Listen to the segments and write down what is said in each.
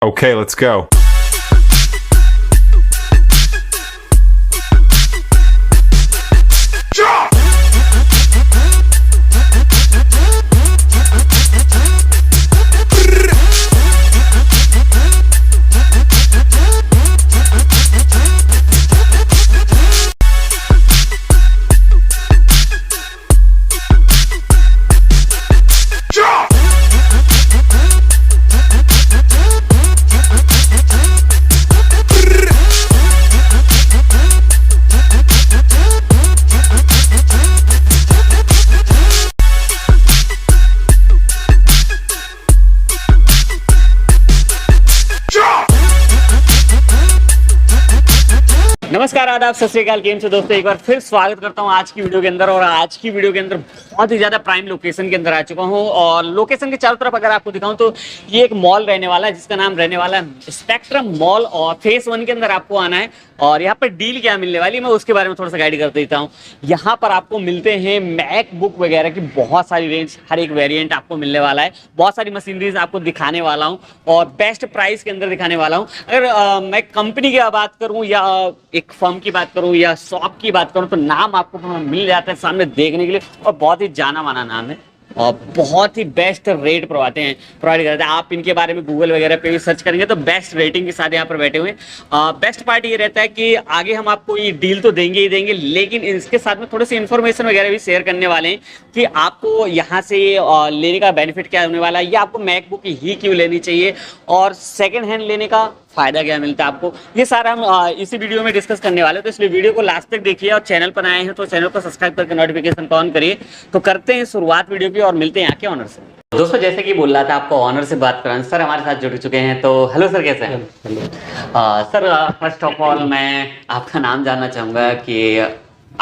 Okay, let's go. नमस्कार, आदाब, सत श्री अकाल। केम से दोस्तों, एक बार फिर स्वागत करता हूं आज की वीडियो के अंदर। और आज की वीडियो के अंदर बहुत ही ज्यादा प्राइम लोकेशन के अंदर आ चुका हूं। और लोकेशन के चारों तरफ अगर आपको दिखाऊं तो ये एक मॉल रहने वाला है जिसका नाम रहने वाला है स्पेक्ट्रम मॉल। और फेस 1 के अंदर आपको आना है। और यहाँ पर डील क्या मिलने वाली है मैं उसके बारे में थोड़ा सा गाइड कर देता हूँ। यहाँ पर आपको मिलते हैं मैकबुक वगैरह की बहुत सारी रेंज, हर एक वेरिएंट आपको मिलने वाला है। बहुत सारी मशीनरीज आपको दिखाने वाला हूँ और बेस्ट प्राइस के अंदर दिखाने वाला हूँ। अगर मैं कंपनी की बात करूँ या एक फर्म की बात करूं या शॉप की बात करूं तो नाम आपको मिल जाता है सामने देखने के लिए। और बहुत ही जाना माना नाम है और बहुत ही बेस्ट रेट प्रोवाइड करते हैं। आप इनके बारे में गूगल वगैरह पे भी सर्च करेंगे तो बेस्ट रेटिंग के साथ यहाँ पर बैठे हुए हैं। बेस्ट पार्ट ये रहता है कि आगे हम आपको ये डील तो देंगे ही देंगे, लेकिन इसके साथ में थोड़ी सी इन्फॉर्मेशन वगैरह भी शेयर करने वाले हैं कि आपको यहाँ से लेने का बेनिफिट क्या होने वाला है, या आपको मैकबुक ही क्यों लेनी चाहिए और सेकेंड हैंड लेने का फायदा क्या मिलता है आपको। ये सारा हम इसी वीडियो में डिस्कस करने वाले हैं, तो इसलिए वीडियो को लास्ट तक देखिए। और चैनल पर आए हैं तो चैनल को सब्सक्राइब करके नोटिफिकेशन को ऑन करिए। तो करते हैं शुरुआत वीडियो की और मिलते हैं आके ऑनर से। दोस्तों, जैसे कि बोल रहा था आपको ऑनर से बात कराना, सर हमारे साथ जुड़ चुके हैं। तो हेलो सर, कैसे हैं? सर फर्स्ट ऑफ ऑल मैं आपका नाम जानना चाहूँगा कि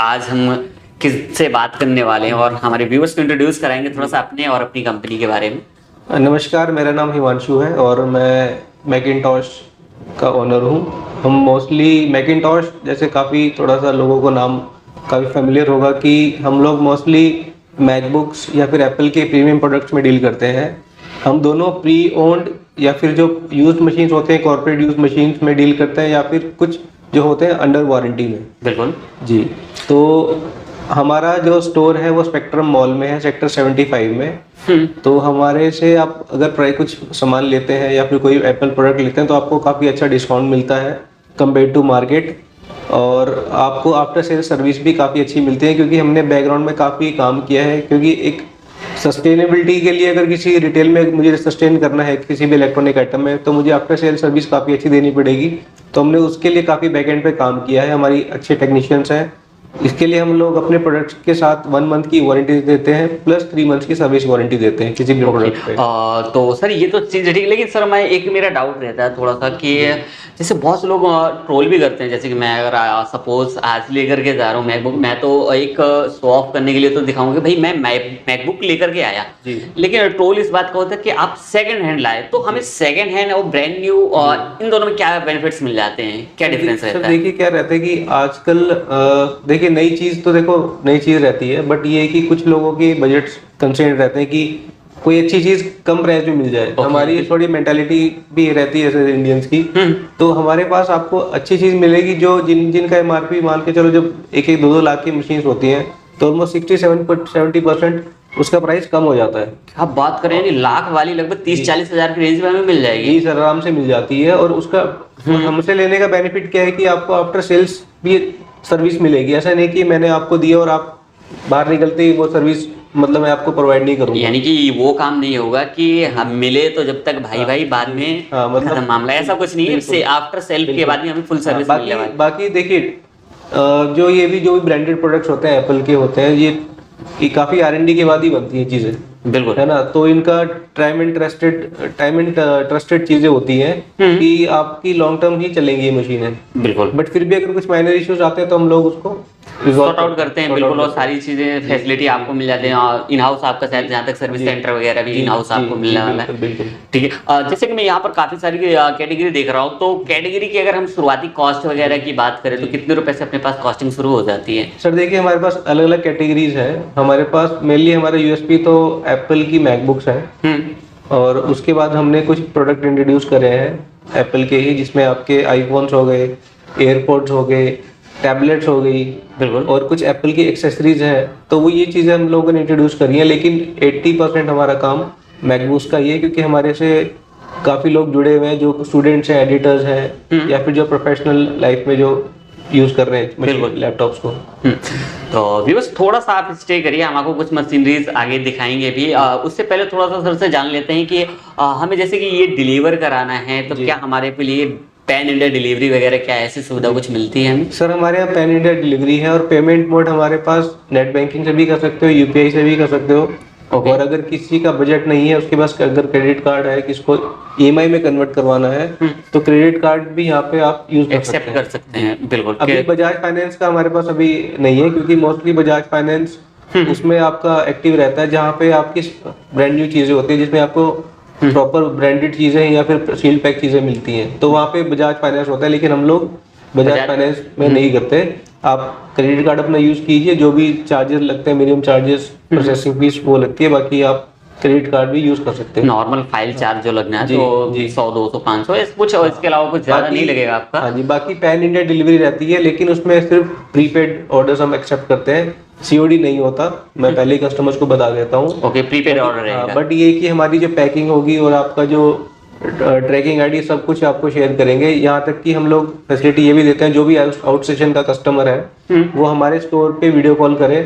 आज हम किससे बात करने वाले हैं और हमारे व्यूअर्स को इंट्रोड्यूस कराएंगे थोड़ा सा अपने और अपनी कंपनी के बारे में। नमस्कार, मेरा नाम हिमांशु है और मैं मैकिंटॉश का ओनर हूँ। हम मोस्टली मैकिंटॉश जैसे काफ़ी थोड़ा सा लोगों को नाम काफ़ी फेमिलियर होगा कि हम लोग मोस्टली मैकबुक्स या फिर एप्पल के प्रीमियम प्रोडक्ट्स में डील करते हैं। हम दोनों प्री ओन्ड या फिर जो यूज्ड मशीन्स होते हैं कॉर्पोरेट यूज मशीन्स में डील करते हैं, या फिर कुछ जो होते हैं अंडर वारंटी में। बिल्कुल जी। तो हमारा जो स्टोर है वो स्पेक्ट्रम मॉल में है, सेक्टर 75 में। तो हमारे से आप अगर प्राइस कुछ सामान लेते हैं या फिर कोई एप्पल प्रोडक्ट लेते हैं तो आपको काफ़ी अच्छा डिस्काउंट मिलता है कंपेयर टू मार्केट। और आपको आफ्टर सेल सर्विस भी काफ़ी अच्छी मिलती है, क्योंकि हमने बैकग्राउंड में काफ़ी काम किया है। क्योंकि एक सस्टेनेबिलिटी के लिए अगर किसी रिटेल में मुझे सस्टेन करना है किसी भी इलेक्ट्रॉनिक आइटम में, तो मुझे आफ्टर सेल सर्विस काफ़ी अच्छी देनी पड़ेगी। तो हमने उसके लिए काफ़ी बैकएंड पे काम किया है, हमारी अच्छे टेक्नीशियंस हैं। इसके लिए हम लोग अपने प्रोडक्ट्स के साथ 1 मंथ की वारंटी देते हैं प्लस 3 मंथ्स की सर्विस वारंटी देते हैं किसी भी प्रोडक्ट पे। तो सर ये तो चीज़ ठीक है, लेकिन सर मैं एक मेरा डाउट रहता है थोड़ा सा कि जैसे बहुत से लोग ट्रोल भी करते हैं। जैसे कि मैं अगर सपोज आज लेकर के जा रहा हूँ मैकबुक, मैं तो एक शो ऑफ करने के लिए तो दिखाऊंगा भाई मैं मैकबुक लेकर के आया, लेकिन ट्रोल इस बात का होता है कि आप सेकंड हैंड लाए। तो हमें सेकंड हैंड और ब्रांड न्यू और इन दोनों में क्या बेनिफिट्स मिल जाते हैं, क्या डिफरेंस रहता है? देखिए क्या रहता है कि आजकल देखिए नई चीज़ तो देखो नई चीज़ रहती है, बट ये है कि कुछ लोगों के बजट कंस्ट्रेंट रहते हैं कि कोई अच्छी चीज़ कम प्राइस में मिल जाए। हमारी थोड़ी मेंटालिटी भी रहती है जैसे इंडियंस की। तो हमारे पास आपको अच्छी चीज़ मिलेगी जो जिनका एमआरपी मान के चलो, जब 1-2 लाख की मशीन्स होती हैं तो ऑलमोस्ट 67-70% उसका प्राइस कम हो जाता है। आप बात करें कि लाख वाली लगभग 30-40 हज़ार की रेंज में हमें मिल जाएगी। जी सर, आराम से मिल जाती है। और उसका हमसे लेने का बेनिफिट क्या है कि आपको आफ्टर सेल्स भी सर्विस मिलेगी। ऐसा नहीं कि मैंने आपको दिया और आप बाहर निकलते ही वो सर्विस मतलब मैं आपको प्रोवाइड नहीं करूंगा। यानी कि वो काम नहीं होगा कि हम मिले तो जब तक भाई बाद में मतलब मामला, ऐसा कुछ नहीं है। आफ्टर सेल के बाद में हमें फुल सर्विस मिलने वाली। बाकी देखिए जो भी ब्रांडेड प्रोडक्ट्स होते हैं एप्पल के होते हैं, ये काफी R&D के बाद ही बनती हैं चीजें। बिल्कुल, है ना। तो इनका टाइम एंड ट्रस्टेड चीजें होती हैं कि आपकी लॉन्ग टर्म ही चलेंगी ये मशीनें। बिल्कुल। बट फिर भी अगर कुछ माइनर इश्यूज आते हैं तो हम लोग उसको सॉर्ट आउट करते हैं। बिल्कुल, और सारी चीजें फैसिलिटी आपको मिल जाते हैं। और इन हाउस आपका शायद जहाँ तक सर्विस सेंटर वगैरह भी इन हाउस आपको मिलने वाला है। ठीक है। जैसे कि मैं यहाँ पर काफी सारी कैटेगरी देख रहा हूँ, तो कैटेगरी की अगर हम शुरुआती कॉस्ट वगैरह की बात करें तो कितने रुपए से अपने पास कॉस्टिंग शुरू हो जाती है? सर देखिए, हमारे पास अलग अलग कैटेगरीज है। हमारे पास मेनली हमारा यूएसपी तो एप्पल की मैकबुक्स है। और उसके बाद हमने कुछ प्रोडक्ट इंट्रोड्यूस करे हैं एप्पल के ही, जिसमें आपके आईफोन्स हो गए, एयरपोड्स हो गए, टैबलेट्स हो गई, बिल्कुल। और कुछ एप्पल की एक्सेसरीज हैं। तो वो ये चीज़ें हम लोगों ने इंट्रोड्यूस करी हैं, लेकिन 80% हमारा काम मैकबुक्स का ही है, क्योंकि हमारे से काफ़ी लोग जुड़े हुए हैं, जो स्टूडेंट्स हैं, एडिटर्स हैं, या फिर जो प्रोफेशनल लाइफ में जो यूज़ कर रहे हैं बिल्कुल लैपटॉप्स को। तो व्यूअर्स थोड़ा सा आप स्टे करिए, हम आपको कुछ मशीनरीज आगे दिखाएंगे भी। उससे पहले थोड़ा सा सर से जान लेते हैं कि हमें जैसे कि ये डिलीवर कराना है तो क्या हमारे के लिए पैन इंडिया डिलीवरी वगैरह क्या ऐसी सुविधा कुछ मिलती है हमें? सर हमारे यहाँ पैन इंडिया डिलीवरी है, और पेमेंट मोड हमारे पास नेट बैंकिंग से भी कर सकते हो, यूपीआई से भी कर सकते हो। Okay. और अगर किसी का बजट नहीं है, उसके पास अगर क्रेडिट कार्ड है, किसको ईएमआई में कन्वर्ट करवाना है, तो क्रेडिट कार्ड भी यहाँ पे आप यूज एक्सेप्ट कर सकते हैं। बिल्कुल। अभी बजाज फाइनेंस का हमारे पास अभी नहीं है, क्योंकि मोस्टली बजाज फाइनेंस उसमें आपका एक्टिव रहता है, जहाँ पे आपकी ब्रांड न्यू चीजें होती है, जिसमें आपको प्रॉपर ब्रांडेड चीजें या फिर सील पैक चीजें मिलती हैं, तो वहाँ पे बजाज फाइनेंस होता है। लेकिन हम लोग बजाज फाइनेंस में नहीं करते। आप क्रेडिट कार्ड अपना यूज कीजिए, जो भी चार्जेस लगते हैं, मिनिमम चार्जेस, प्रोसेसिंग फीस वो लगती है, बाकी आप क्रेडिट कार्ड भी यूज कर सकते हैं। नॉर्मल फाइल चार्ज जो लगना है जी, तो जी। 100 200 500 कुछ, और इसके अलावा कुछ ज्यादा नहीं लगेगा आपका। हाँ जी, बाकी पैन इंडिया डिलीवरी रहती है, लेकिन उसमें सिर्फ प्रीपेड ऑर्डर्स हम एक्सेप्ट करते हैं, सीओडी नहीं होता। मैं पहले ही कस्टमर्स को बता देता हूँ। ओके, प्रीपेड ऑर्डर रहेगा। बट ये कि हमारी जो पैकिंग होगी और आपका जो ट्रैकिंग आईडी सब कुछ आपको शेयर करेंगे। यहाँ तक कि हम लोग फैसिलिटी ये भी देते हैं, जो भी आउट स्टेशन का कस्टमर है वो हमारे स्टोर पे वीडियो कॉल करे,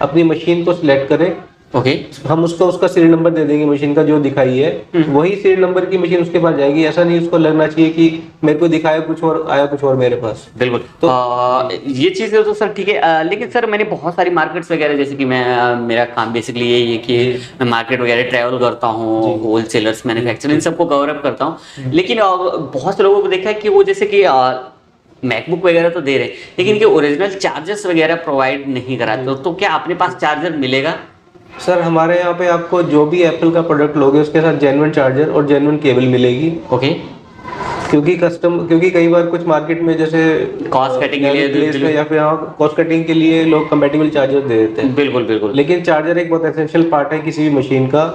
अपनी मशीन को सिलेक्ट करे, ओके। हम उसको उसका सीरियल नंबर दे देंगे मशीन का जो दिखाई है, वही सीरियल नंबर की मशीन उसके पास जाएगी। ऐसा नहीं उसको लगना चाहिए कि मेरे को दिखाया कुछ और आया कुछ और मेरे पास। बिल्कुल। तो ये चीजें तो सर ठीक है, लेकिन सर मैंने बहुत सारी मार्केट्स वगैरह, जैसे कि मैं मेरा काम बेसिकली यही है कि मैं मार्केट वगैरह ट्रैवल करता हूँ, होलसेलर्स, मैन्युफैक्चर, इन सबको कवर अप करता हूँ। लेकिन बहुत से लोगों को देखा है कि वो जैसे कि मैकबुक वगैरह तो दे रहे हैं, लेकिन इनके ओरिजिनल चार्जर्स वगैरह प्रोवाइड नहीं कराते। तो क्या अपने पास चार्जर मिलेगा? सर हमारे यहाँ पे आपको जो भी एप्पल का प्रोडक्ट लोगे उसके साथ जेन्युइन चार्जर और जेन्युइन केबल मिलेगी। ओके। क्योंकि कई बार कुछ मार्केट में जैसे कॉस्ट कटिंग के लिए या फिर कॉस्ट कटिंग के लिए लोग कंपैटिबल चार्जर दे देते हैं। बिल्कुल बिल्कुल। लेकिन चार्जर एक बहुत एसेंशियल पार्ट है किसी भी मशीन का।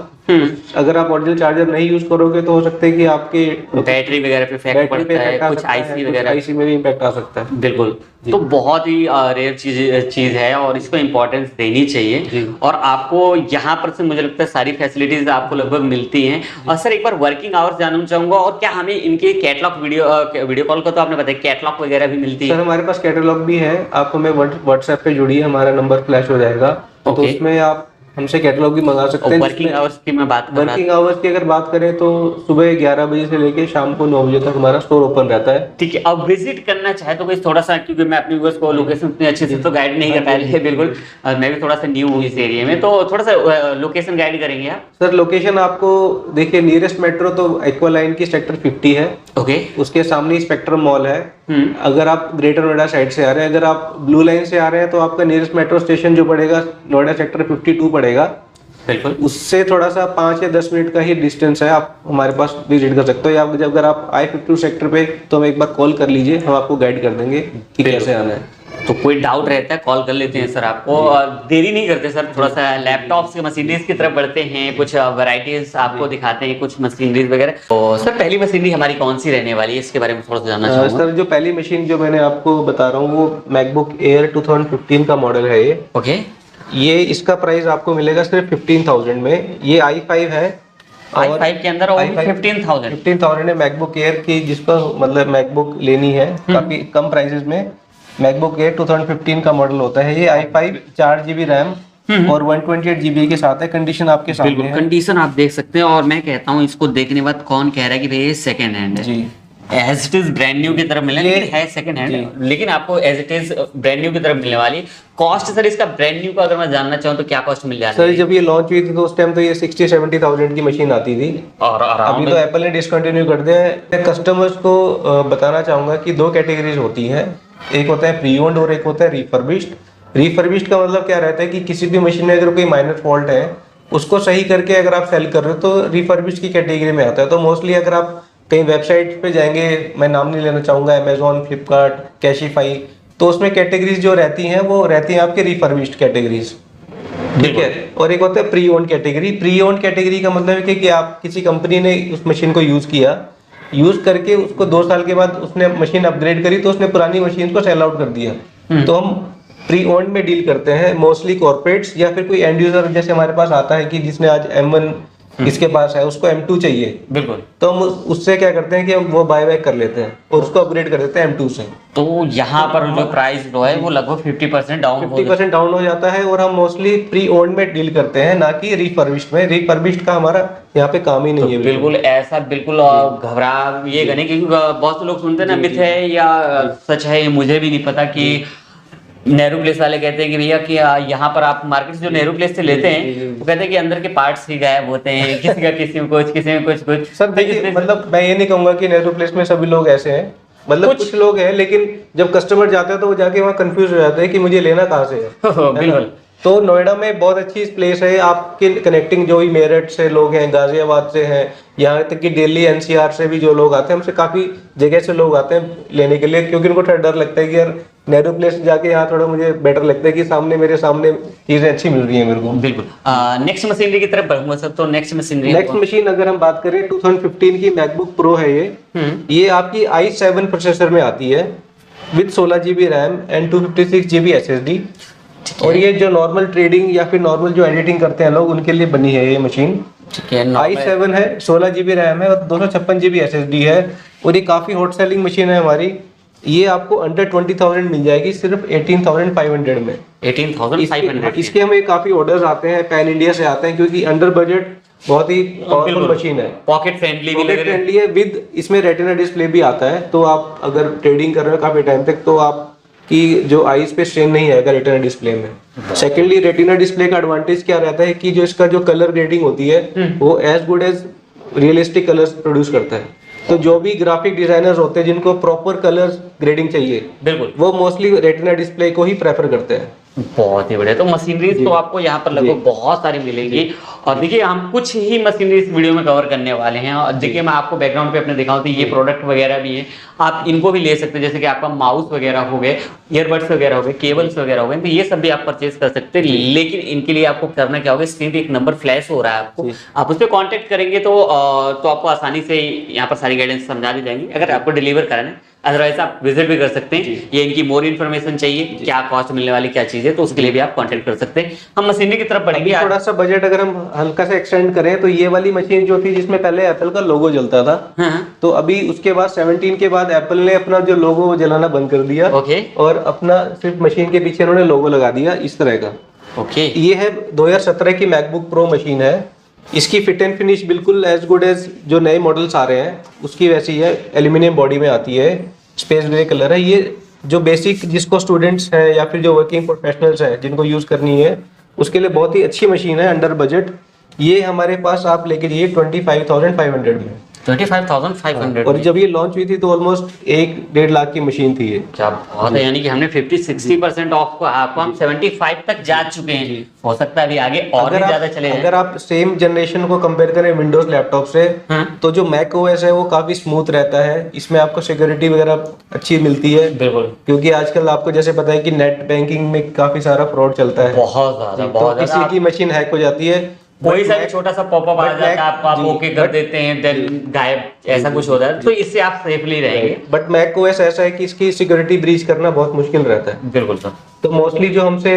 अगर आप ओरिजिनल चार्जर नहीं यूज करोगे तो हो सकता है कि आपके बैटरी वगैरह पे इफेक्ट पड़ता है, कुछ आईसी वगैरह, आईसी में भी इम्पैक्ट आ सकता है। बिल्कुल। तो बहुत ही रेयर चीज है और इसको इम्पोर्टेंस देनी चाहिए। और आपको यहाँ पर से मुझे लगता है सारी फैसिलिटीज आपको लगभग मिलती हैं। और सर एक बार वर्किंग आवर्स जानना चाहूंगा, और क्या हमें इनके कैटलॉग वीडियो कॉल का तो आपने बताया, कैटलॉग वगैरह भी मिलती है? सर हमारे पास कैटलॉग भी है। आप हमें व्हाट्सएप पे जुड़िए, हमारा नंबर फ्लैश हो जाएगा, तो उसमें आप हमसे कैटलॉग भी मंगा सकते हैं। वर्किंग आवर्स की मैं बात कर रहा था। वर्किंग आवर्स की अगर बात करें तो सुबह 11 बजे से लेके शाम को 9 बजे तक हमारा स्टोर ओपन रहता है। ठीक है। अब विजिट करना चाहे तो कोई थोड़ा सा, क्योंकि मैं अपने व्यूअर्स को लोकेशन इतनी अच्छे से तो गाइड नहीं कर पाया, बिल्कुल मैं भी थोड़ा सा न्यू हूँ इस एरिया में, तो थोड़ा सा लोकेशन गाइड करेंगे आप? सर लोकेशन आपको देखिए, नियरेस्ट मेट्रो तो एक्वा लाइन की सेक्टर 50 है। ओके। उसके सामने स्पेक्ट्रम मॉल है। अगर आप ग्रेटर नोएडा साइड से आ रहे हैं, अगर आप ब्लू लाइन से आ रहे हैं, तो आपका नियरेस्ट मेट्रो स्टेशन जो पड़ेगा नोएडा सेक्टर 52 पड़ेगा। बिल्कुल। उससे थोड़ा सा 5 या 10 मिनट का ही डिस्टेंस है, आप हमारे पास विजिट कर सकते हो। या अगर आप आए 52 सेक्टर पे तो हम एक बार कॉल कर लीजिए, हम आपको गाइड कर देंगे कि कैसे आना है। तो कोई डाउट रहता है कॉल कर लेते हैं सर आपको, और देरी नहीं करते सर, थोड़ा सा लैपटॉप्स के मशीनरीज की तरफ बढ़ते हैं, कुछ वैरायटीज आपको दिखाते हैं, कुछ मशीनरीज वगैरह। तो सर पहली मशीनरी हमारी कौन सी रहने वाली है, इसके बारे में थोड़ा सा जानना चाहूंगा। सर जो पहली मशीन जो मैंने आपको बता रहा हूँ वो मैकबुक एयर 2015 का मॉडल है ये। ओके। ये इसका प्राइस आपको मिलेगा सिर्फ 15,000 में। ये i5 है, i5 के अंदर 15,000 है मैकबुक एयर की, जिसको मतलब मैकबुक लेनी है काफी कम प्राइसेस में। मैकबुक एयर 2015 का मॉडल होता है ये। i5 4GB रैम और 128 GB के साथ है। कंडीशन आपके सामने है। कंडीशन आप देख सकते हैं, और मैं कहता हूँ इसको देखने के बाद कौन कह रहा है कि भाई ये सेकंड हैंड है। जी, as it is brand new की तरफ मिलने, लेकिन है सेकंड हैंड, लेकिन आपको as it is brand new की तरफ मिलने वाली। कॉस्ट सर इसका ब्रांड न्यू का अगर मैं जानना चाहूँ तो क्या कॉस्ट मिल जाती है? सर जब ये लॉन्च हुई थी तो उस टाइम तो ये 60-70,000 की मशीन आती थी, और अभी तो एप्पल ने डिसकंटिन्यू कर दिया है। कस्टमर्स को बताना चाहूंगा कि 2 कैटेगरीज होती है, एक होता है प्री ओन्ड और एक होता है रिफर्बिश्ड। रिफर्बिश्ड का मतलब क्या रहता है कि किसी भी मशीन में अगर कोई माइनर फॉल्ट है उसको सही करके अगर आप सेल कर रहे हो तो रिफर्बिश्ड की कैटेगरी में आता है। तो मोस्टली अगर आप कहीं वेबसाइट पे जाएंगे, मैं नाम नहीं लेना चाहूंगा, अमेजोन, फ्लिपकार्ट, कैशिफाई, तो उसमें कैटेगरीज जो रहती हैं वो रहती हैं आपके रिफर्बिश्ड कैटेगरीज। ठीक है। और एक होता है pre owned category. Pre owned category का मतलब है कि आप किसी कंपनी ने उस मशीन को यूज करके उसको 2 साल के बाद उसने मशीन अपग्रेड करी तो उसने पुरानी मशीन को सेल आउट कर दिया, तो हम प्री ओन्ड में डील करते हैं, मोस्टली कॉर्पोरेट्स या फिर कोई एंड यूजर जैसे हमारे पास आता है कि जिसने आज M1 इसके पास है, उसको M2 चाहिए, बिल्कुल, तो हम उससे क्या करते हैं कि हम वो बाय बैक कर लेते हैं और उसको अपग्रेड कर देते हैं M2 से। तो यहाँ पर जो प्राइस जो है वो लगभग 50% डाउन 50% डाउन हो जाता है और हम मोस्टली प्री ओन्ड में डील करते हैं, ना कि रिफर्बिश्ड में। रिफर्बिश्ड का हमारा यहाँ पे काम ही नहीं है। बिल्कुल ऐसा बिल्कुल घबरा ये नहीं, क्योंकि बहुत से लोग सुनते हैं ना मिथ है या सच है, ये मुझे भी नहीं पता कि नेहरू प्लेस वाले कहते हैं कि भैया कि यहाँ पर आप मार्केट से जो नेहरू प्लेस से लेते हैं वो कहते हैं कि अंदर के पार्ट्स ही गायब होते हैं, किसी का किसी में कुछ, किसी में कुछ। सर देखिए, मतलब मैं ये नहीं कहूंगा कि नेहरू प्लेस में सभी लोग ऐसे हैं, मतलब कुछ लोग हैं, लेकिन जब कस्टमर जाते हैं तो वो जाके वहाँ कंफ्यूज हो जाते हैं कि मुझे लेना कहाँ से है। बिल्कुल। तो नोएडा में बहुत अच्छी प्लेस है आपके कनेक्टिंग, जो भी मेरठ से लोग हैं, गाजियाबाद से हैं, यहाँ तक कि दिल्ली NCR से भी जो लोग आते हैं, हमसे काफी जगह से लोग आते हैं लेने के लिए, क्योंकि उनको थोड़ा डर लगता है कि यार नेहरू प्लेस जाके यहाँ थोड़ा मुझे बेटर लगता है कि मेरे सामने चीजें अच्छी मिल रही है मेरे को। बिल्कुल। नेक्स्ट मशीनरी की तरफ बढ़ूंगा सर, तो नेक्स्ट मशीन अगर हम बात करें 2015 की मैकबुक प्रो है ये आपकी i7 प्रोसेसर में आती है with 16 GB RAM and 256 GB SSD। और ये जो नॉर्मल ट्रेडिंग या फिर नॉर्मल जो एडिटिंग करते हैं लोग, उनके लिए बनी है ये मशीन। i7 है, 16 GB रैम है और 256 GB SSD है, और ये काफी हॉट सेलिंग मशीन है हमारी। ये आपको अंडर 20,000 मिल जाएगी सिर्फ 18,500 में। 18,500 इसके हमें काफी ऑर्डर्स आते हैं, पैन इंडिया से आते हैं, क्योंकि अंडर बजट बहुत ही पावरफुल मशीन है, पॉकेट फ्रेंडली भी है, विद इसमें रेटिना डिस्प्ले भी आता है। तो आप अगर ट्रेडिंग कर रहे हो काफी टाइम तक, तो आपकी जो आईज पे स्ट्रेन नहीं आएगा रेटिना डिस्प्ले में। सेकेंडली, रेटिना डिस्प्ले का एडवांटेज क्या रहता है कि जो इसका जो कलर ग्रेडिंग होती है वो as good as realistic colours produce करता है। तो जो भी ग्राफिक डिजाइनर्स होते हैं जिनको प्रॉपर कलर ग्रेडिंग चाहिए, बिल्कुल, वो मोस्टली रेटिना डिस्प्ले को ही प्रेफर करते हैं। बहुत ही बढ़िया। तो मशीनरीज तो आपको यहाँ पर लगभग बहुत सारी मिलेंगी, और देखिए हम कुछ ही मशीनरी इस वीडियो में कवर करने वाले हैं। और देखिए मैं आपको बैकग्राउंड पे अपने दिखाऊं तो ये प्रोडक्ट वगैरह भी है, आप इनको भी ले सकते हैं, जैसे कि आपका माउस वगैरह हो गए, ईयरबड्स वगैरह हो गए, केबल्स वगैरह हो गए, तो ये सब भी आप परचेज कर सकते हैं। लेकिन इनके लिए आपको करना क्या होगा, स्क्रीन पे एक नंबर फ्लैश हो रहा है आपको, आप उस पर कॉन्टेक्ट करेंगे तो आपको आसानी से यहाँ पर सारी गाइडेंस समझा दी जाएंगी अगर आपको डिलीवर कराना है। अदरवाइज आप विजिट भी कर सकते हैं, ये इनकी मोर इन्फॉर्मेशन चाहिए, क्या कॉस्ट मिलने वाली क्या चीज है, तो उसके लिए भी आप कांटेक्ट कर सकते हैं। हम मशीनरी की तरफ बढ़ेंगे। थोड़ा सा बजट अगर हम हल्का सा एक्सटेंड करें तो ये वाली मशीन जो थी जिसमें पहले एप्पल का लोगो जलता था, तो अभी उसके बाद 17 के बाद एप्पल ने अपना जो लोगो जलाना बंद कर दिया, और अपना सिर्फ मशीन के पीछे उन्होंने लोगो लगा दिया इस तरह का। ये है 2017 की मैकबुक प्रो मशीन है। इसकी फिट एंड फिनिश बिल्कुल एज गुड एज जो नए मॉडल्स आ रहे हैं उसकी वैसी है, एल्यूमिनियम बॉडी में आती है, स्पेस ग्रे कलर है। ये जो बेसिक जिसको स्टूडेंट्स हैं या फिर जो वर्किंग प्रोफेशनल्स हैं जिनको यूज करनी है, उसके लिए बहुत ही अच्छी मशीन है अंडर बजट। ये हमारे पास आप लेके जाइए 25,500 में। 25,500। और जब ये लॉन्च हुई थी तो ऑलमोस्ट 1-1.5 लाख की मशीन थी ये। क्या बहुत है, यानी कि हमने 50-60% ऑफ को आपको हम 75 तक जा चुके हैं। हो सकता है अभी आगे और भी ज्यादा चले जाएं। अगर आप सेम जनरेशन को कंपेयर करें विंडोज लैपटॉप से, तो जो मैक ओएस है वो काफी स्मूथ रहता है, इसमें आपको सिक्योरिटी वगैरह अच्छी मिलती है। बिल्कुल, क्योंकि आजकल आपको जैसे पता है कि नेट बैंकिंग में काफी सारा फ्रॉड चलता है, बहुत ज्यादा। किसी की मशीन हैक हो जाती है, कोई सा भी छोटा सा पॉपअप आ जाता है, आप ओके कर देते हैं, देन गायब, ऐसा कुछ होता है, तो इससे आप सेफली रहेंगे। बट मैक ओएस ऐसा है कि इसकी सिक्योरिटी ब्रीच करना बहुत मुश्किल रहता है। बिल्कुल सर। तो मोस्टली जो हमसे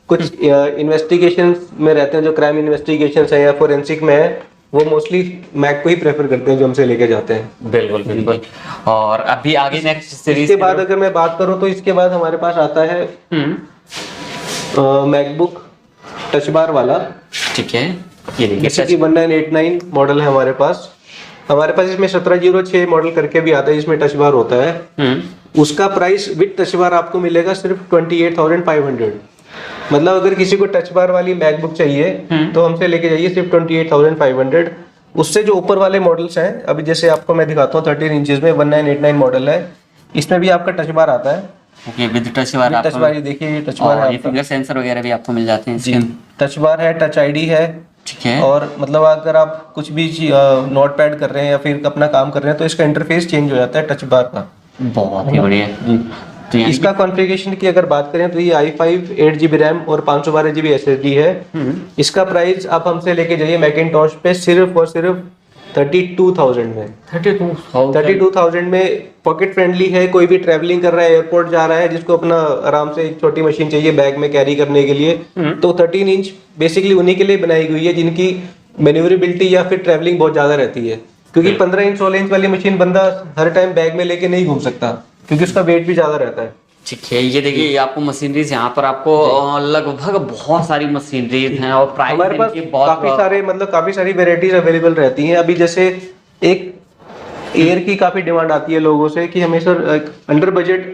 कुछ इन्वेस्टिगेशन में रहते हैं, जो क्राइम इन्वेस्टिगेशन है या फोरेंसिक में है, वो मोस्टली मैक को ही प्रेफर करते हैं जो हमसे लेके जाते हैं। बिल्कुल बिल्कुल। और अभी आगे नेक्स्ट सीरीज के बाद अगर मैं बात करूं तो इसके बाद हमारे पास आता है मैकबुक टच बार वाला। ठीक है, ये देखिए 1989 मॉडल है हमारे पास। इसमें 1706 मॉडल करके भी आता है, इसमें टच बार होता है। उसका प्राइस विद टच बार आपको मिलेगा सिर्फ 28,500। मतलब अगर किसी को टच बार वाली मैकबुक चाहिए तो हमसे लेके जाइए सिर्फ 28,500। उससे जो ऊपर वाले मॉडल्स हैं, अभी जैसे आपको मैं दिखाता हूँ 13 इंचेस में 1989 मॉडल है, इसमें भी आपका टच बार आता है। Okay, with touch bar. Touch bar ये देखिए, ये टच बार है, ये फिंगर सेंसर वगैरह भी आपको मिल जाते हैं इसके। टच बार है, टच आईडी है। ठीक है। और मतलब अगर आप कुछ भी नोट पैड कर रहे हैं या फिर अपना काम कर रहे हैं तो इसका इंटरफेस चेंज हो जाता है टच बार का। बहुत ही बढ़िया। तो यानी इसका कॉन्फ़िगरेशन की अगर बात करें तो ये i5 8GB रैम और 512GB SSD है। इसका प्राइस आप हमसे लेके जाइए मैकिंटॉश पे सिर्फ और सिर्फ 32,000 में। 32,000 में पॉकेट फ्रेंडली है। कोई भी ट्रैवलिंग कर रहा है, एयरपोर्ट जा रहा है, जिसको अपना आराम से एक छोटी मशीन चाहिए बैग में कैरी करने के लिए, तो 13 इंच बेसिकली उन्हीं के लिए बनाई हुई है जिनकी मैन्यूवरेबिलिटी या फिर ट्रैवलिंग बहुत ज्यादा रहती है। क्योंकि 15 इंच 16 इंच वाली मशीन बंदा हर टाइम बैग में लेके नहीं घूम सकता, क्योंकि उसका वेट भी ज्यादा रहता है। ठीक है, ये देखिए ये आपको मशीनरीज यहाँ पर आपको लगभग बहुत सारी मशीनरीज हैं और प्राइस हमारे पास बहुत काफी सारी वेराइटीज अवेलेबल रहती हैं। अभी जैसे एक एयर की काफी डिमांड आती है लोगों से कि हमें sir under budget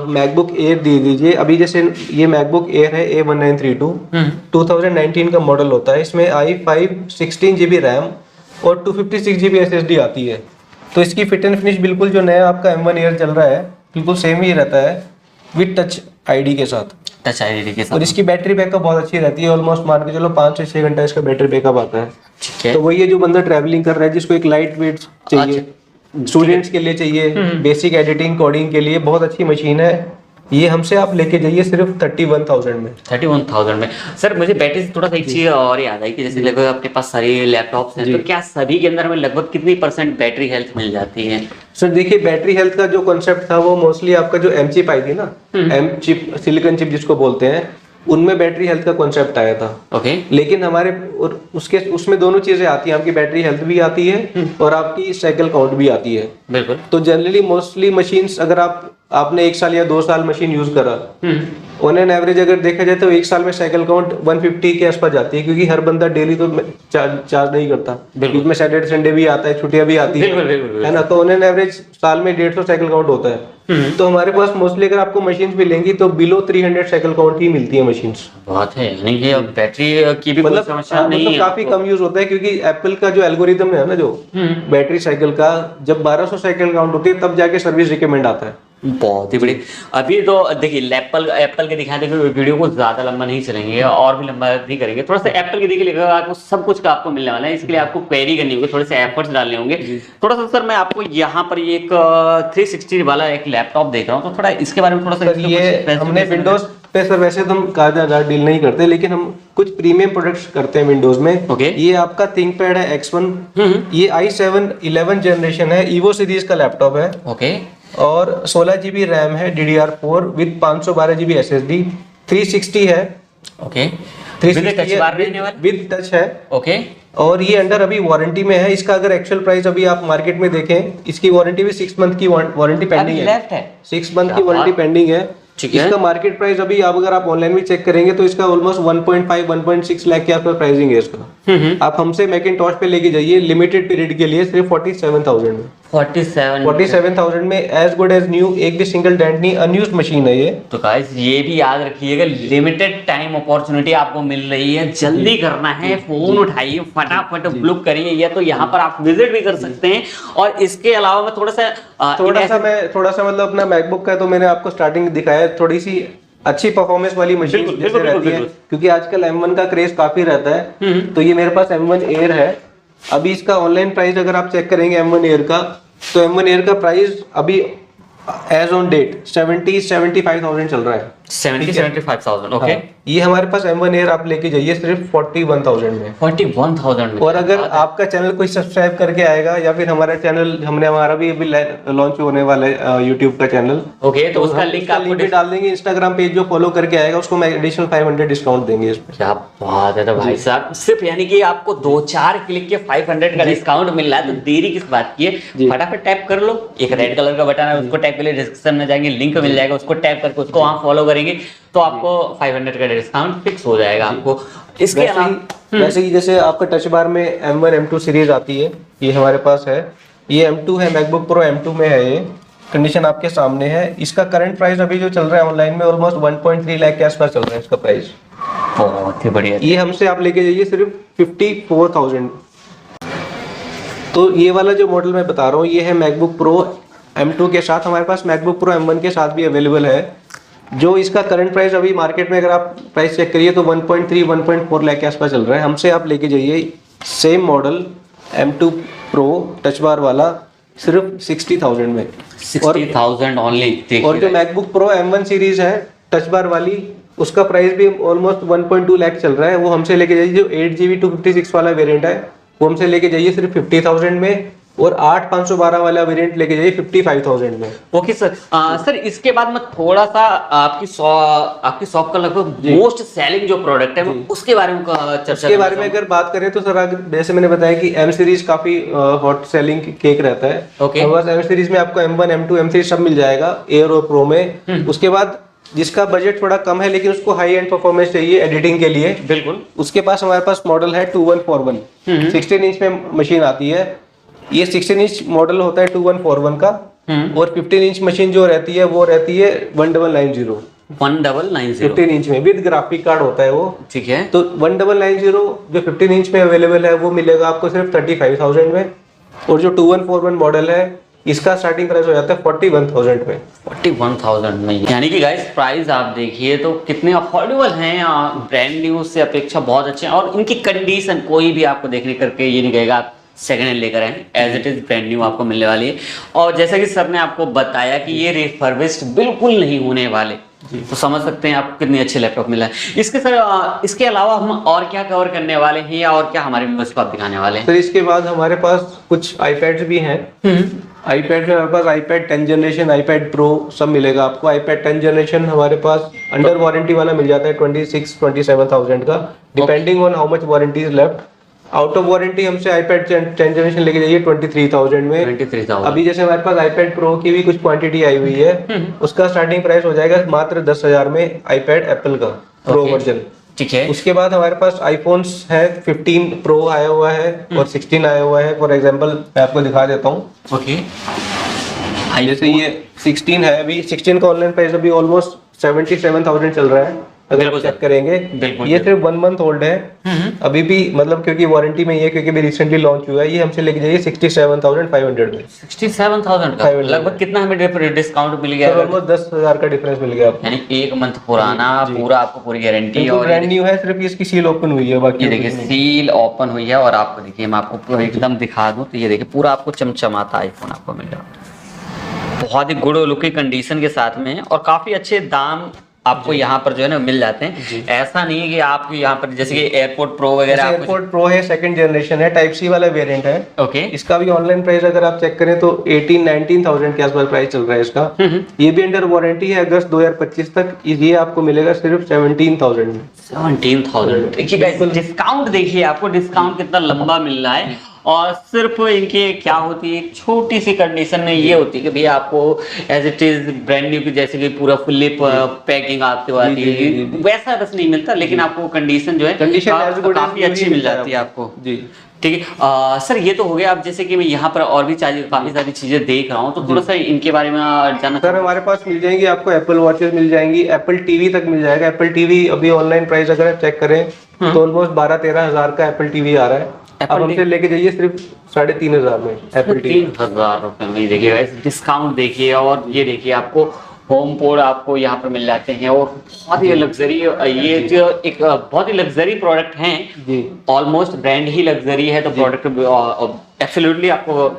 MacBook Air दे दीजिए। अभी जैसे ये मैकबुक एयर है A1932 2019 का मॉडल होता है। इसमें i5 16GB रैम और 256GB SSD आती है। तो इसकी फिट एंड फिनिश बिल्कुल जो नया आपका M1 एयर चल रहा है बिल्कुल सेम ही रहता है विद टच आईडी के साथ। टच आईडी के साथ। और इसकी बैटरी बैकअप बहुत अच्छी रहती है। ऑलमोस्ट मान के चलो 5 से 6 घंटा इसका बैटरी बैकअप आता है। ठीक है, तो वही है जो बंदा ट्रैवलिंग कर रहा है, जिसको एक लाइट वेट चाहिए, स्टूडेंट्स के लिए चाहिए, बेसिक एडिटिंग कोडिंग के लिए बहुत अच्छी मशीन है। ये हमसे आप लेके जाइए सिर्फ 31,000 में। 31,000 में। सर मुझे बैटरी से थोड़ा सा एक चीज और याद आई कि जैसे लगभग आपके पास सारी लैपटॉप्स हैं, तो क्या सभी के अंदर हमें लगभग कितनी % बैटरी हेल्थ मिल जाती है? सर देखिए, बैटरी हेल्थ का जो कॉन्सेप्ट था वो मोस्टली आपका जो एम चिप आई थी ना, एम चिप सिलिकॉन चिप जिसको बोलते हैं, उनमें बैटरी हेल्थ का कॉन्सेप्ट आया था। ओके। लेकिन हमारे और उसमें दोनों चीजें आती हैं, आपकी बैटरी हेल्थ भी आती है और आपकी साइकिल काउंट भी आती है। बिल्कुल। तो जनरली मोस्टली मशीन्स अगर आपने 1 साल या 2 साल मशीन यूज करा, ऑन एन एवरेज अगर देखा जाए तो 1 साल में साइकिल काउंट 150 के आसपास जाती है। क्योंकि हर बंदा डेली तो चार्ज नहीं करता, इसमें सैटरडे संडे भी आता है, छुट्टियां भी आती है ना। तो ऑन एन एवरेज साल में 150 साइकिल काउंट होता है। तो हमारे पास मोस्टली अगर आपको मशीन मिलेंगी तो बिलो 300 साइकिल काउंट ही मिलती है मशीन। बात है, यानी कि अब बैटरी की भी कोई समस्या नहीं है। काफी कम यूज होता है, क्योंकि एप्पल का जो एल्गोरिदम है ना, जो बैटरी साइकिल का, जब 1200 साइकिल काउंट होती है तब जाके सर्विस रिकमेंड आता है। बहुत ही बड़ी। अभी तो देखिए एप्पल के दिखाए देखिए वीडियो को ज्यादा लंबा नहीं चलेंगे और भी लंबा नहीं करेंगे। थोड़ा सा एप्पल के देखिए आपको सब कुछ का आपको मिलने वाला है। इसके लिए आपको क्वेरी करनी होगी, थोड़े से एफर्ट्स डालने होंगे। थोड़ा सा सर मैं आपको यहाँ पर ये एक 360 वाला एक लैपटॉप देख रहा हूँ, तो थोड़ा इसके बारे में थोड़ा सा ये हमने विंडोज पे सर वैसे तो हम ज्यादा डील नहीं करते, लेकिन हम कुछ प्रीमियम प्रोडक्ट्स करते हैं विंडोज में। ये आपका थिंकपैड है X1, ये i7 11 जनरेशन है, ईवो सीरीज का लैपटॉप है। ओके। और 16GB रैम है DDR4 विद 512GB SSD, 360 है। ओके। 360 विद टच है। ओके। और ये अंडर अभी वारंटी में है। इसका अगर एक्चुअल प्राइस अभी आप मार्केट में देखें, इसकी वारंटी भी 6 मंथ की वारंटी पेंडिंग है। 6 मंथ की वारंटी पेंडिंग है। इसका मार्केट प्राइस अभी अगर आप ऑनलाइन भी चेक करेंगे तो इसका ऑलमोस्ट 1.5-1.6 लाख के आसपास प्राइसिंग है इसका। आप हमसे मैकिंटॉश पे लेके जाइए लिमिटेड पीरियड के लिए सिर्फ 47,000 में। 47,000 में एज गुड एज न्यू, एक भी सिंगल डेंट नहीं, अनयूज्ड मशीन है ये। तो गाइस ये भी याद रखिएगा, लिमिटेड टाइम अपॉर्चुनिटी आपको मिल रही है, जल्दी करना है, फोन उठाइए, फटाफट बुक करिए, या तो यहाँ पर आप विजिट भी कर सकते हैं। और इसके अलावा मैं थोड़ा सा मतलब अपना मैकबुक का तो मैंने आपको स्टार्टिंग दिखाया, थोड़ी सी अच्छी परफॉर्मेंस वाली मशीन रहती है, क्योंकि आजकल M1 का क्रेज काफी रहता है। तो ये मेरे पास M1 एयर है। अभी इसका ऑनलाइन प्राइस अगर आप चेक करेंगे M1 एयर का, तो M1 एयर का प्राइस अभी एज ऑन डेट 70-75,000 चल रहा है। 70-75,000। ओके। ये हमारे पास M1 एयर आप लेके जाइए सिर्फ 41,000 में। 41,000 में। और अगर आपका चैनल कोई सब्सक्राइब करके आएगा, या फिर हमारा चैनल हमारा भी अभी लॉन्च होने वाला है यूट्यूब का चैनल। ओके। तो उसका लिंक आपको डाल देंगे। इंस्टाग्राम पेज जो फॉलो करके आएगा उसको मैं एडिशनल 500 डिस्काउंट देंगे इसमें। क्या बात है। तो भाई साहब सिर्फ यानी कि आपको 2-4 क्लिक के 500 का डिस्काउंट मिल रहा है, तो देरी किस बात की है, फटाफट टैप कर लो। एक रेड कलर का बटन है, उसको टैप कर ले, डिस्क्रिप्शन में जाएंगे, लिंक मिल जाएगा, उसको टैप करके उसको वहां फॉलो करेंगे तो आपको 500 का डिस्काउंट फिक्स हो जाएगा आपको। इसके वैसे ही जैसे आपका टच बार में M1 M2 सीरीज आती है, ये हमारे पास है। ये M2 है, मैकबुक प्रो M2 में है। ये कंडीशन आपके सामने है। इसका करंट प्राइस अभी जो चल रहा है ऑनलाइन में ऑलमोस्ट 1.3 लाख के आसपास चल रहा है इसका प्राइस। बहुत ही बढ़िया। ये हमसे आप लेके जाइए सिर्फ 54,000। तो ये वाला जो मॉडल मैं बता रहा हूँ, ये है मैकबुक प्रो M2 के साथ। हमारे पास मैकबुक प्रो M1 के साथ भी अवेलेबल है। जो इसका करंट प्राइस अभी मार्केट में अगर आप प्राइस चेक करिए तो 1.3-1.4 लाख के आसपास चल रहा है। हमसे आप लेके जाइए same model M2 pro touch bar वाला सिर्फ 60,000 में। 60,000 ओनली। और जो मैकबुक प्रो M1 सीरीज है टच बार वाली, उसका प्राइस भी ऑलमोस्ट 1.2 लाख चल रहा है। वो हमसे लेके जाइए, जो 8GB 256 वाला वेरिएंट है वो हमसे लेके जाइए सिर्फ 50,000 में, और 8512 वाला वेरिएंट लेके जाइए 55,000 में। Okay sir. सर इसके बाद मैं थोड़ा सा आपकी शॉप का लगभग मोस्ट सेलिंग जो प्रोडक्ट है उसके बारे में चर्चा उसके बारे में अगर बात करें तो सर जैसे मैंने बताया कि M सीरीज काफी हॉट सेलिंग केक रहता है। ओके। बस M सीरीज में आपको M1 M2 M3 सब मिल जाएगा एयर और प्रो में। उसके बाद जिसका बजट थोड़ा कम है लेकिन उसको हाई एंड परफॉर्मेंस चाहिए एडिटिंग के लिए, बिल्कुल, उसके पास हमारे पास मॉडल है 2141। 16 इंच में मशीन आती है। ये 16 इंच मॉडल होता है 2141 का, और 15 इंच मशीन जो रहती है वो रहती है 1990। 1990 15 इंच में विद ग्राफिक कार्ड होता है वो। ठीक है। तो 1990 जो 15 इंच में अवेलेबल है वो मिलेगा आपको सिर्फ 35,000 में, और जो 2141 मॉडल है इसका स्टार्टिंग प्राइस हो जाता है 41,000 में। 41,000 में, यानी कि गाइस प्राइस आप देखिए तो कितने अफोर्डेबल हैं, ब्रांड न्यू से अपेक्षा बहुत अच्छे हैं। और इनकी कंडीशन कोई भी आपको देखने करके ये नहीं कहेगा आप सेकंड हैंड लेकर आए, as it is brand new आपको मिलने वाली है। और जैसा कि सर ने आपको बताया कि ये रिफर्बिश्ड बिल्कुल नहीं होने वाले, तो समझ सकते हैं आपको कितने अच्छे लैपटॉप मिला है। इसके सर इसके अलावा हम और क्या कवर करने वाले हैं, या और क्या हमारे व्यूअर्स को आप दिखाने वाले हैं? सर इसके बाद हमारे पास कुछ आईपैड्स भी हैं। आईपैड में हमारे पास iPad 10 जनरेशन, iPad प्रो सब मिलेगा आपको। iPad 10 जनरेशन हमारे पास अंडर वारंटी वाला मिल जाता है 26-27,000 का, depending on how much warranty is left. Out of warranty हमसे iPad 10 जनरेशन लेके जाइए 23,000 में। 23,000। अभी जैसे हमारे पास iPad प्रो की भी कुछ क्वांटिटी आई हुई है, उसका स्टार्टिंग प्राइस हो जाएगा मात्र 10,000 में iPad एप्पल का प्रो वर्जन। ठीक है। उसके बाद हमारे पास आईफोन्स है, 15 प्रो आया हुआ है और 16 आया हुआ है। फॉर एग्जांपल मैं आपको दिखा देता हूँ। ओके। जैसे ये 16 है, अभी 16 का ऑनलाइन प्राइस अभी ऑलमोस्ट 77,000 चल रहा है अगर आप चेक करेंगे। ये सिर्फ 1 मंथ ओल्ड है अभी भी, मतलब क्योंकि वारंटी में ये, क्योंकि भी रिसेंटली लॉन्च हुआ है। ये हमसे लेके जाइए 67,500 में। 67,000 का लगभग कितना हमें डिस्काउंट मिल गया? ऑलमोस्ट 10,000 का डिफरेंस मिल गया आपको, यानी 1 मंथ पुराना पूरा आपको पूरी गारंटी। और ब्रांड न्यू है, सिर्फ इसकी सील ओपन हुई है, बाकी ये देखिए सील ओपन हुई है। और आपको देखिए मैं आपको एकदम दिखा दूं तो ये देखिए पूरा आपको चमचमाता आईफोन आपको मिल रहा है, बहुत ही गुड लुक की कंडीशन के साथ में, और काफी अच्छे दाम आपको यहाँ पर जो है ना मिल जाते हैं। ऐसा नहीं है कि आप यहाँ पर जैसे कि एयरपोर्ट प्रो वगैरह, एयरपोर्ट प्रो है, सेकंड जनरेशन है, टाइप सी वाला वेरिएंट है। ओके। इसका भी ऑनलाइन प्राइस अगर आप चेक करें तो 18-19,000 के आसपास प्राइस चल रहा है इसका। ये भी अंडर वारंटी है अगस्त 2025 तक। ये आपको मिलेगा सिर्फ 17,000 में। 17,000। देखिए गाइस डिस्काउंट देखिए, आपको डिस्काउंट कितना लंबा मिल रहा है। और सिर्फ इनके क्या होती है, एक छोटी सी कंडीशन में ये होती है कि भैया आपको as it is brand new की जैसे कि पूरा फुल्ली पैकिंग आपको आती है, वैसा बस नहीं मिलता, लेकिन आपको कंडीशन जो है काफी अच्छी मिल जाती है आपको। जी ठीक है। सर ये तो हो गया। अब जैसे कि मैं यहाँ पर और भी काफी सारी चीजें देख रहा हूँ, तो थोड़ा सा इनके बारे में जानना। सर हमारे पास मिल जाएंगी आपको एप्पल वॉचेस मिल जाएंगी, एप्पल टीवी तक मिल जाएगा। एप्पल टीवी अभी ऑनलाइन प्राइस अगर आप चेक करें तो ऑलमोस्ट 12-13 हजार का एप्पल टीवी आ रहा है। अब हमसे लेके जाइए सिर्फ 3,500 में एप्पल टीवी। 3,000 रुपए में देखिएगा डिस्काउंट देखिए। और ये देखिए आपको होम पोड आपको यहाँ पर मिल जाते हैं, और बहुत ही लग्जरी, ये जो एक बहुत ही लग्जरी प्रोडक्ट हैं जी, ऑलमोस्ट ब्रांड ही लग्जरी है, तो प्रोडक्ट एब्सोल्युटली आपको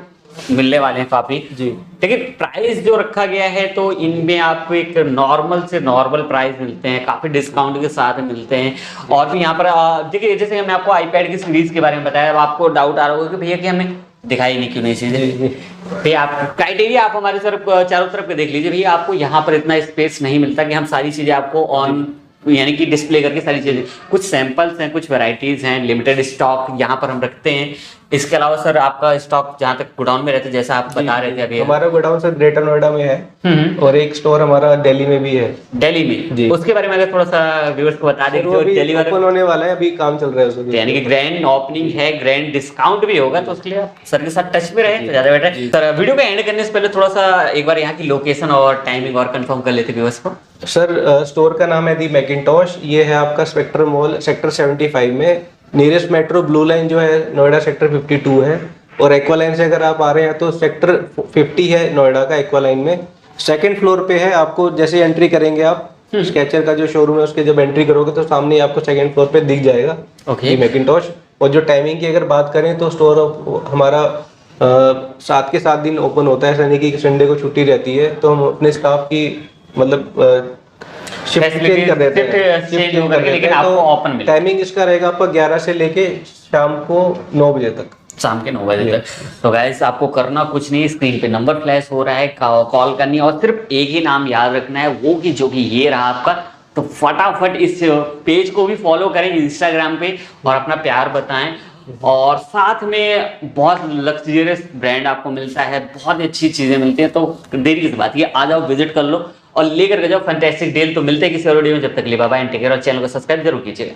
मिलने वाले हैं काफी जी। लेकिन प्राइस जो रखा गया है तो इनमें आपको एक नॉर्मल से नॉर्मल प्राइस मिलते हैं, काफी डिस्काउंट के साथ मिलते हैं। और भी यहाँ पर देखिए, जैसे मैं आपको आईपैड की सीरीज के बारे में बताया, अब आपको डाउट आ रहा होगा कि भैया कि हमें दिखाई नहीं क्यों नहीं चीजें। भैया आप क्राइटेरिया आप हमारे तरफ चारों तरफ के देख लीजिए। भैया आपको यहाँ पर इतना स्पेस नहीं मिलता कि हम सारी चीजें आपको ऑन यानी कि डिस्प्ले करके सारी चीजें, कुछ सैंपल्स हैं, कुछ वैरायटीज हैं, लिमिटेड स्टॉक यहाँ पर हम रखते हैं। इसके अलावा सर आपका स्टॉक जहाँ तक गोडाउन में रहता है, जैसा आप बता रहे थे अभी, हमारा गोडाउन सर ग्रेटर नोएडा में है और एक स्टोर हमारा दिल्ली में भी है। दिल्ली में जी, उसके बारे में अगर थोड़ा सा व्यूअर्स को बता दें। जो दिल्ली में ओपन होने वाला है, अभी काम चल रहा है उसमें, यानी कि ग्रैंड ओपनिंग है, ग्रैंड डिस्काउंट भी होगा, तो उसके लिए आप सर के साथ टच में रहे तो ज्यादा बेटर है। सर वीडियो का एंड करने से पहले थोड़ा सा एक बार यहाँ की लोकेशन और टाइमिंग और कंफर्म कर लेते व्यूअर्स को। सर स्टोर का नाम है दी मैकिंटॉश। ये है आपका स्पेक्ट्रम मॉल सेक्टर 75 में। नियरेस्ट मेट्रो ब्लू लाइन जो है नोएडा सेक्टर 52 है, और एक्वा लाइन से अगर आप आ रहे हैं तो सेक्टर 50 है नोएडा का एक्वा लाइन में। सेकंड फ्लोर पे है। आपको जैसे एंट्री करेंगे आप स्केचर का जो शोरूम है उसके जब एंट्री करोगे तो सामने आपको सेकंड फ्लोर पे दिख जाएगा दी मैकिंटॉश। और जो टाइमिंग की अगर बात करें तो स्टोर हमारा 7 के 7 दिन ओपन होता है, ऐसा नहीं कि संडे को छुट्टी रहती है। तो हम अपने स्टाफ की मतलब शिफ्ट चेंज कर देते हैं, शिफ्ट चेंज होकर के, लेकिन आपको ओपन मिले। टाइमिंग इसका रहेगा आपका 11 से लेके शाम को 9 बजे तक, शाम के 9 बजे तक। तो गाइस आपको करना कुछ नहीं, स्क्रीन पे नंबर फ्लैश हो रहा है, कॉल करनी है और सिर्फ एक ही नाम याद रखना है, वो कि जो कि ये रहा आपका। तो फटाफट इस पेज को भी फॉलो करें इंस्टाग्राम पे और अपना प्यार बताएं। और साथ में बहुत लग्जरियस ब्रांड आपको मिलता है, बहुत अच्छी चीजें मिलती हैं। तो देरी किस बात की, आ जाओ, विजिट कर लो और लेकर के जाओ फैंटास्टिक डील। तो मिलते हैं किसी और वीडियो में, जब तक के लिए बाय बाय, टेक केयर और चैनल को सब्सक्राइब जरूर कीजिएगा।